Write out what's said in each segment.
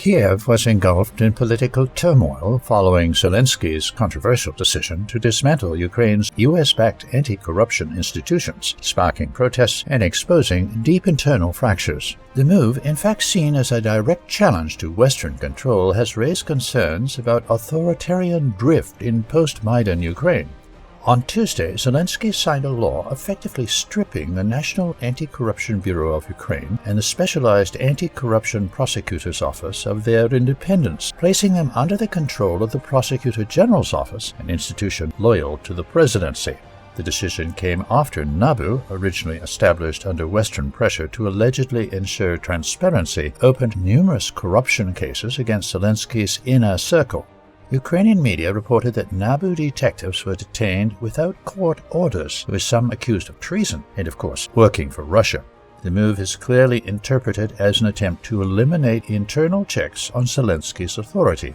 Kiev was engulfed in political turmoil following Zelensky's controversial decision to dismantle Ukraine's US-backed anti-corruption institutions, sparking protests and exposing deep internal fractures. The move, in fact seen as a direct challenge to Western control, has raised concerns about authoritarian drift in post-MAIDAN Ukraine. On Tuesday, Zelensky signed a law effectively stripping the National Anti-Corruption Bureau of Ukraine and the Specialized Anti-Corruption Prosecutor's Office of their independence, placing them under the control of the Prosecutor General's Office, an institution loyal to the presidency. The decision came after NABU, originally established under Western pressure to allegedly ensure transparency, opened numerous corruption cases against Zelensky's inner circle. Ukrainian media reported that NABU detectives were detained without court orders, with some accused of treason and, of course, working for Russia. The move is clearly interpreted as an attempt to eliminate internal checks on Zelensky's authority.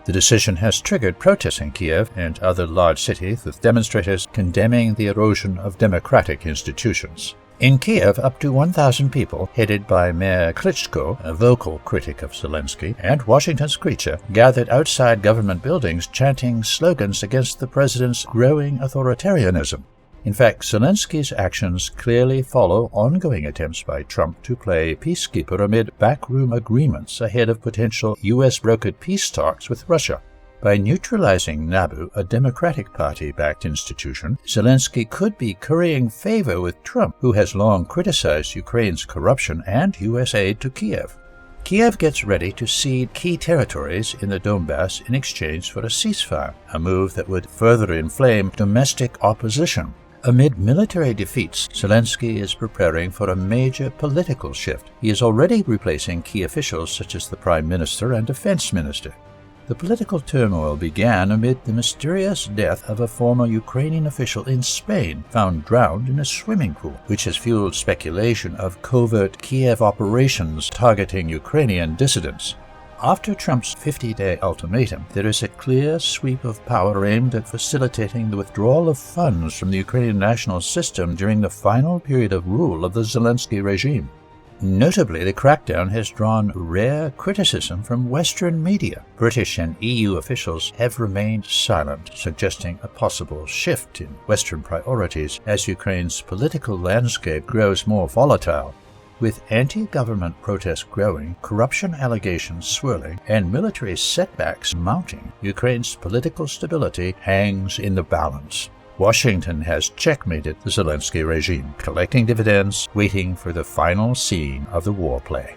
The decision has triggered protests in Kiev and other large cities, with demonstrators condemning the erosion of democratic institutions. In Kiev, up to 1,000 people, headed by Mayor Klitschko, a vocal critic of Zelensky, and Washington's creature, gathered outside government buildings chanting slogans against the president's growing authoritarianism. In fact, Zelensky's actions clearly follow ongoing attempts by Trump to play peacekeeper amid backroom agreements ahead of potential U.S.-brokered peace talks with Russia. By neutralizing NABU, a Democratic Party-backed institution, Zelensky could be currying favor with Trump, who has long criticized Ukraine's corruption and U.S. aid to Kiev. Kiev gets ready to cede key territories in the Donbass in exchange for a ceasefire, a move that would further inflame domestic opposition. Amid military defeats, Zelensky is preparing for a major political shift. He is already replacing key officials such as the Prime Minister and Defense Minister. The political turmoil began amid the mysterious death of a former Ukrainian official in Spain, found drowned in a swimming pool, which has fueled speculation of covert Kiev operations targeting Ukrainian dissidents. After Trump's 50-day ultimatum, there is a clear sweep of power aimed at facilitating the withdrawal of funds from the Ukrainian national system during the final period of rule of the Zelensky regime. Notably, the crackdown has drawn rare criticism from Western media. British and EU officials have remained silent, suggesting a possible shift in Western priorities as Ukraine's political landscape grows more volatile. With anti-government protests growing, corruption allegations swirling, and military setbacks mounting, Ukraine's political stability hangs in the balance. Washington has checkmated the Zelensky regime, collecting dividends, waiting for the final scene of the war play.